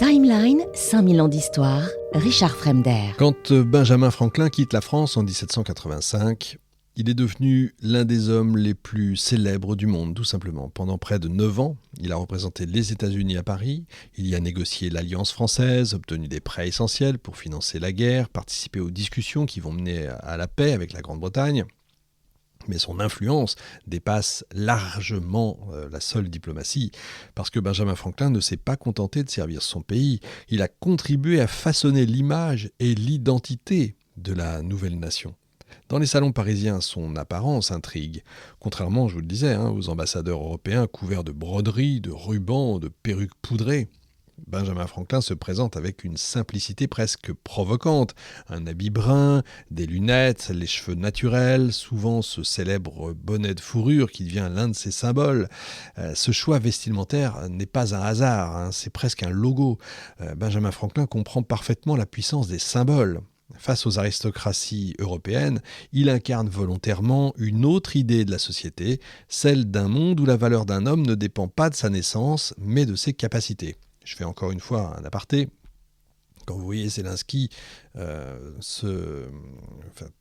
Timeline, 5000 ans d'histoire, Richard Fremder. Quand Benjamin Franklin quitte la France en 1785, il est devenu l'un des hommes les plus célèbres du monde, tout simplement. Pendant près de 9 ans, il a représenté les États-Unis à Paris, il y a négocié l'Alliance française, obtenu des prêts essentiels pour financer la guerre, participé aux discussions qui vont mener à la paix avec la Grande-Bretagne. Mais son influence dépasse largement la seule diplomatie, parce que Benjamin Franklin ne s'est pas contenté de servir son pays. Il a contribué à façonner l'image et l'identité de la nouvelle nation. Dans les salons parisiens, son apparence intrigue. Contrairement, je vous le disais, aux ambassadeurs européens couverts de broderies, de rubans, de perruques poudrées. Benjamin Franklin se présente avec une simplicité presque provocante. Un habit brun, des lunettes, les cheveux naturels, souvent ce célèbre bonnet de fourrure qui devient l'un de ses symboles. Ce choix vestimentaire n'est pas un hasard, c'est presque un logo. Benjamin Franklin comprend parfaitement la puissance des symboles. Face aux aristocraties européennes, il incarne volontairement une autre idée de la société, celle d'un monde où la valeur d'un homme ne dépend pas de sa naissance, mais de ses capacités. Je fais encore une fois un aparté. Quand vous voyez Zelensky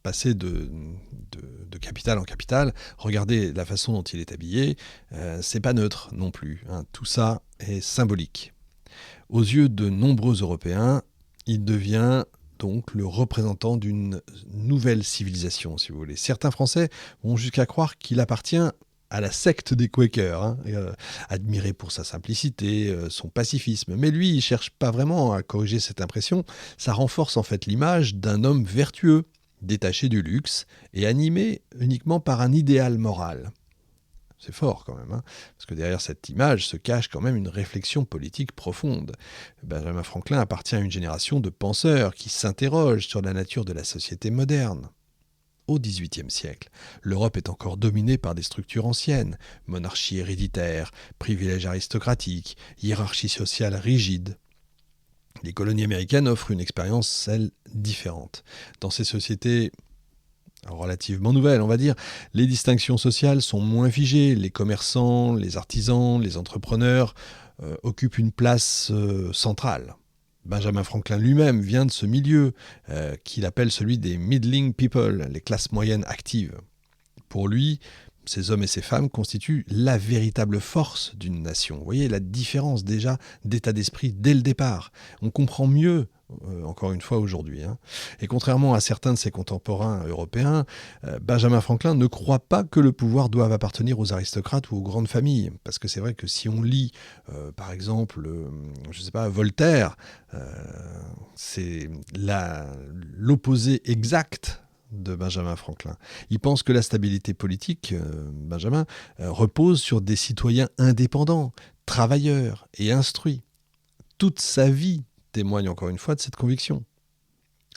passer de capitale en capitale, regardez la façon dont il est habillé, c'est pas neutre non plus. Tout ça est symbolique. Aux yeux de nombreux Européens, il devient donc le représentant d'une nouvelle civilisation, si vous voulez. Certains Français vont jusqu'à croire qu'il appartient à la secte des Quakers, admiré pour sa simplicité, son pacifisme. Mais lui, il ne cherche pas vraiment à corriger cette impression. Ça renforce en fait l'image d'un homme vertueux, détaché du luxe et animé uniquement par un idéal moral. C'est fort quand même, parce que derrière cette image se cache quand même une réflexion politique profonde. Benjamin Franklin appartient à une génération de penseurs qui s'interrogent sur la nature de la société moderne. Au XVIIIe siècle, l'Europe est encore dominée par des structures anciennes, monarchie héréditaire, privilèges aristocratiques, hiérarchie sociale rigide. Les colonies américaines offrent une expérience, celle, différente. Dans ces sociétés relativement nouvelles, on va dire, les distinctions sociales sont moins figées. Les commerçants, les artisans, les entrepreneurs occupent une place centrale. Benjamin Franklin lui-même vient de ce milieu qu'il appelle celui des middling people, les classes moyennes actives. Pour lui, ces hommes et ces femmes constituent la véritable force d'une nation. Vous voyez la différence déjà d'état d'esprit dès le départ. On comprend mieux, encore une fois aujourd'hui. Et contrairement à certains de ses contemporains européens, Benjamin Franklin ne croit pas que le pouvoir doive appartenir aux aristocrates ou aux grandes familles. Parce que c'est vrai que si on lit, par exemple, Voltaire, c'est l'opposé exact de Benjamin Franklin. Il pense que la stabilité politique, Benjamin, repose sur des citoyens indépendants, travailleurs et instruits. Toute sa vie témoigne encore une fois de cette conviction.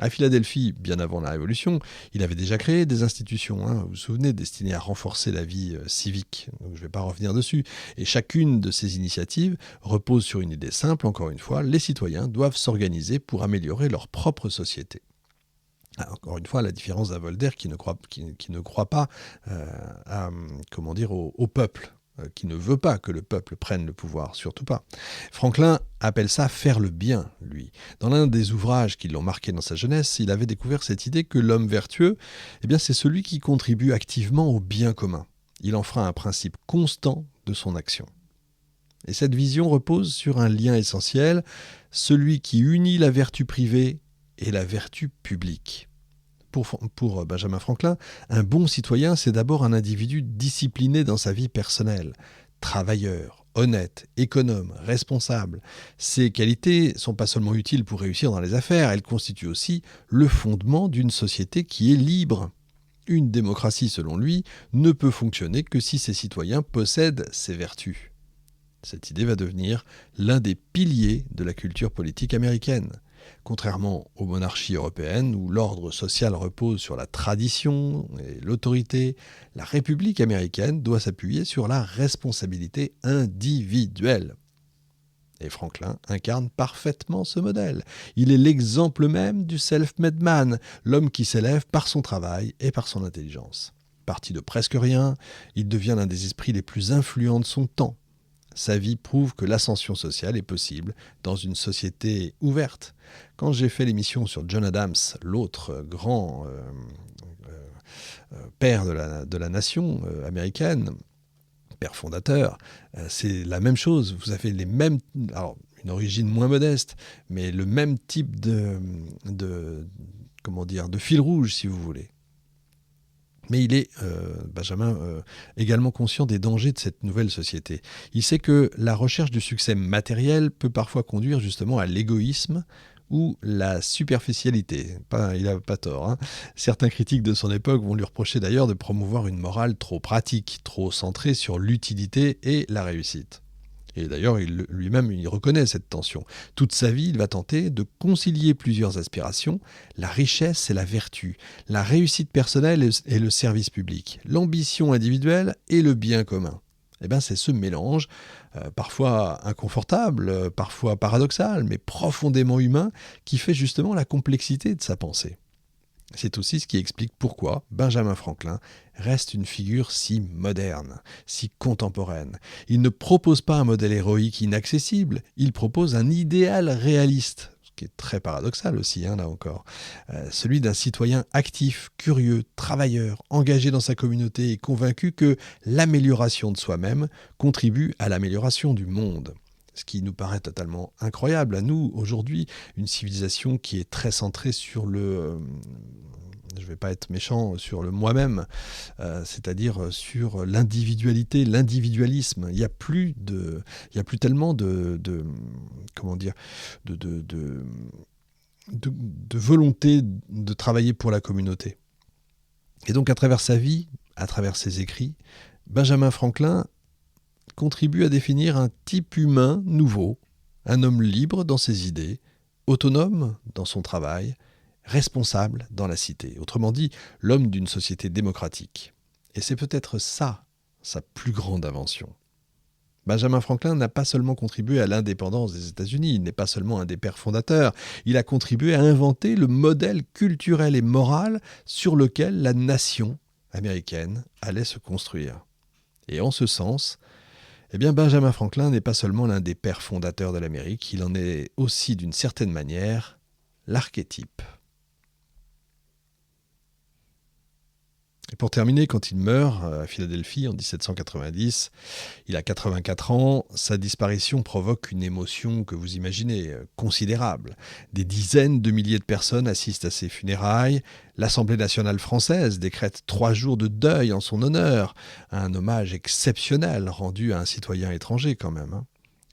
À Philadelphie, bien avant la Révolution, il avait déjà créé des institutions, vous vous souvenez, destinées à renforcer la vie civique. Donc, je ne vais pas revenir dessus. Et chacune de ces initiatives repose sur une idée simple, encore une fois, les citoyens doivent s'organiser pour améliorer leur propre société. Encore une fois, la différence d'un Voltaire qui ne croit pas au peuple, qui ne veut pas que le peuple prenne le pouvoir, surtout pas. Franklin appelle ça faire le bien, lui. Dans l'un des ouvrages qui l'ont marqué dans sa jeunesse, il avait découvert cette idée que l'homme vertueux, c'est celui qui contribue activement au bien commun. Il en fera un principe constant de son action. Et cette vision repose sur un lien essentiel, celui qui unit la vertu privée et la vertu publique. Pour Benjamin Franklin, un bon citoyen, c'est d'abord un individu discipliné dans sa vie personnelle, travailleur, honnête, économe, responsable. Ces qualités ne sont pas seulement utiles pour réussir dans les affaires, elles constituent aussi le fondement d'une société qui est libre. Une démocratie, selon lui, ne peut fonctionner que si ses citoyens possèdent ces vertus. Cette idée va devenir l'un des piliers de la culture politique américaine. Contrairement aux monarchies européennes où l'ordre social repose sur la tradition et l'autorité, la République américaine doit s'appuyer sur la responsabilité individuelle. Et Franklin incarne parfaitement ce modèle. Il est l'exemple même du self-made man, l'homme qui s'élève par son travail et par son intelligence. Parti de presque rien, il devient l'un des esprits les plus influents de son temps. Sa vie prouve que l'ascension sociale est possible dans une société ouverte. Quand j'ai fait l'émission sur John Adams, l'autre grand père de la nation américaine, père fondateur, c'est la même chose. Vous avez les mêmes... Alors, une origine moins modeste, mais le même type de fil rouge, si vous voulez. Mais il est, Benjamin, également conscient des dangers de cette nouvelle société. Il sait que la recherche du succès matériel peut parfois conduire justement à l'égoïsme ou la superficialité. Il n'a pas tort, hein. Certains critiques de son époque vont lui reprocher d'ailleurs de promouvoir une morale trop pratique, trop centrée sur l'utilité et la réussite. Et d'ailleurs, lui-même, il reconnaît cette tension. Toute sa vie, il va tenter de concilier plusieurs aspirations, la richesse et la vertu, la réussite personnelle et le service public, l'ambition individuelle et le bien commun. Eh bien, c'est ce mélange, parfois inconfortable, parfois paradoxal, mais profondément humain, qui fait justement la complexité de sa pensée. C'est aussi ce qui explique pourquoi Benjamin Franklin reste une figure si moderne, si contemporaine. Il ne propose pas un modèle héroïque inaccessible, il propose un idéal réaliste, ce qui est très paradoxal aussi, là encore. Celui d'un citoyen actif, curieux, travailleur, engagé dans sa communauté et convaincu que l'amélioration de soi-même contribue à l'amélioration du monde. Ce qui nous paraît totalement incroyable à nous, aujourd'hui, une civilisation qui est très centrée sur le... je ne vais pas être méchant, sur le moi-même, c'est-à-dire sur l'individualité, l'individualisme. Il n'y a plus tellement de volonté de travailler pour la communauté. Et donc, à travers sa vie, à travers ses écrits, Benjamin Franklin contribue à définir un type humain nouveau, un homme libre dans ses idées, autonome dans son travail, responsable dans la cité. Autrement dit, l'homme d'une société démocratique. Et c'est peut-être ça, sa plus grande invention. Benjamin Franklin n'a pas seulement contribué à l'indépendance des États-Unis, il n'est pas seulement un des pères fondateurs, il a contribué à inventer le modèle culturel et moral sur lequel la nation américaine allait se construire. Et en ce sens, Benjamin Franklin n'est pas seulement l'un des pères fondateurs de l'Amérique, il en est aussi d'une certaine manière l'archétype. Et pour terminer, quand il meurt à Philadelphie en 1790, il a 84 ans, sa disparition provoque une émotion que vous imaginez considérable. Des dizaines de milliers de personnes assistent à ses funérailles. L'Assemblée nationale française décrète 3 jours de deuil en son honneur, un hommage exceptionnel rendu à un citoyen étranger quand même.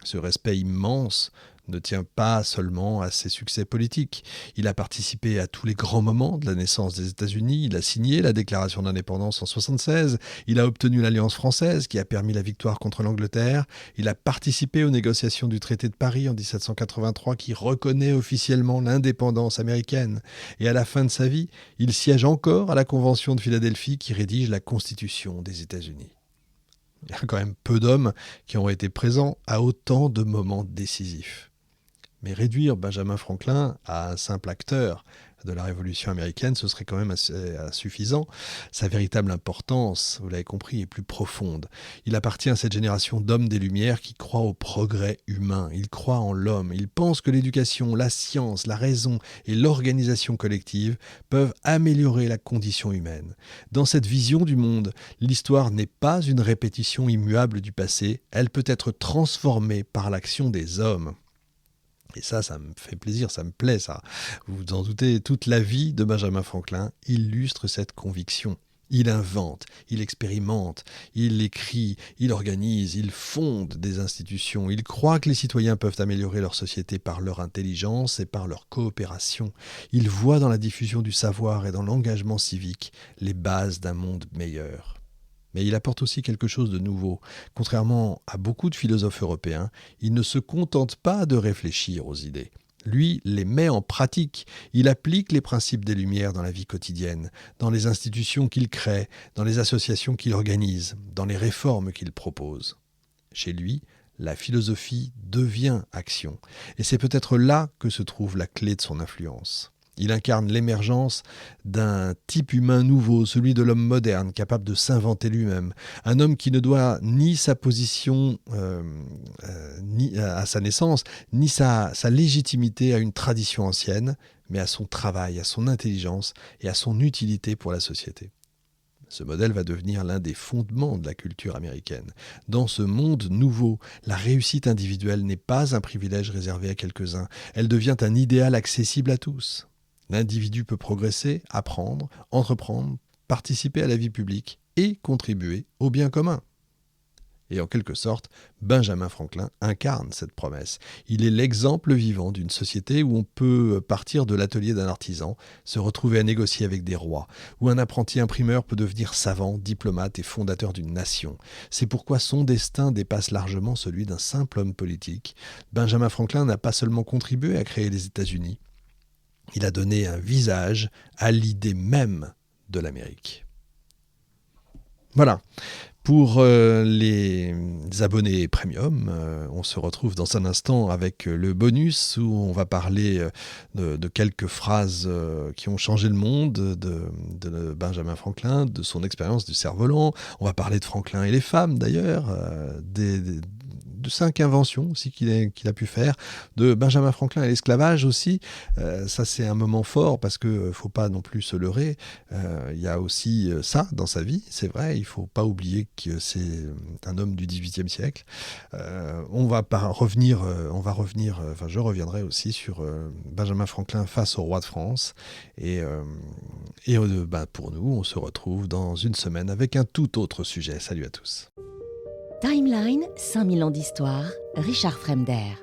Ce respect immense ne tient pas seulement à ses succès politiques. Il a participé à tous les grands moments de la naissance des États-Unis. Il a signé la déclaration d'indépendance en 1976. Il a obtenu l'Alliance française qui a permis la victoire contre l'Angleterre. Il a participé aux négociations du traité de Paris en 1783 qui reconnaît officiellement l'indépendance américaine. Et à la fin de sa vie, il siège encore à la Convention de Philadelphie qui rédige la Constitution des États-Unis. Il y a quand même peu d'hommes qui ont été présents à autant de moments décisifs. Mais réduire Benjamin Franklin à un simple acteur de la Révolution américaine, ce serait quand même assez insuffisant. Sa véritable importance, vous l'avez compris, est plus profonde. Il appartient à cette génération d'hommes des Lumières qui croient au progrès humain. Ils croient en l'homme. Ils pensent que l'éducation, la science, la raison et l'organisation collective peuvent améliorer la condition humaine. Dans cette vision du monde, l'histoire n'est pas une répétition immuable du passé. Elle peut être transformée par l'action des hommes. Et ça me fait plaisir, ça me plaît, ça. Vous vous en doutez, toute la vie de Benjamin Franklin illustre cette conviction. Il invente, il expérimente, il écrit, il organise, il fonde des institutions. Il croit que les citoyens peuvent améliorer leur société par leur intelligence et par leur coopération. Il voit dans la diffusion du savoir et dans l'engagement civique les bases d'un monde meilleur. Mais il apporte aussi quelque chose de nouveau. Contrairement à beaucoup de philosophes européens, il ne se contente pas de réfléchir aux idées. Lui les met en pratique. Il applique les principes des Lumières dans la vie quotidienne, dans les institutions qu'il crée, dans les associations qu'il organise, dans les réformes qu'il propose. Chez lui, la philosophie devient action. Et c'est peut-être là que se trouve la clé de son influence. Il incarne l'émergence d'un type humain nouveau, celui de l'homme moderne, capable de s'inventer lui-même. Un homme qui ne doit ni sa position ni à sa naissance, ni sa légitimité à une tradition ancienne, mais à son travail, à son intelligence et à son utilité pour la société. Ce modèle va devenir l'un des fondements de la culture américaine. Dans ce monde nouveau, la réussite individuelle n'est pas un privilège réservé à quelques-uns. Elle devient un idéal accessible à tous. L'individu peut progresser, apprendre, entreprendre, participer à la vie publique et contribuer au bien commun. Et en quelque sorte, Benjamin Franklin incarne cette promesse. Il est l'exemple vivant d'une société où on peut partir de l'atelier d'un artisan, se retrouver à négocier avec des rois, où un apprenti imprimeur peut devenir savant, diplomate et fondateur d'une nation. C'est pourquoi son destin dépasse largement celui d'un simple homme politique. Benjamin Franklin n'a pas seulement contribué à créer les États-Unis, il a donné un visage à l'idée même de l'Amérique. Voilà. Pour les abonnés premium, on se retrouve dans un instant avec le bonus où on va parler de quelques phrases qui ont changé le monde, de Benjamin Franklin, de son expérience du cerf-volant. On va parler de Franklin et les femmes d'ailleurs, de 5 inventions aussi qu'il a pu faire, de Benjamin Franklin et l'esclavage aussi. Ça c'est un moment fort parce qu'il ne faut pas non plus se leurrer. Il y a aussi ça dans sa vie, c'est vrai, il ne faut pas oublier que c'est un homme du XVIIIe siècle. Je reviendrai aussi sur Benjamin Franklin face au roi de France. Et pour nous, on se retrouve dans une semaine avec un tout autre sujet. Salut à tous. Timeline, 5000 ans d'histoire, Richard Fremder.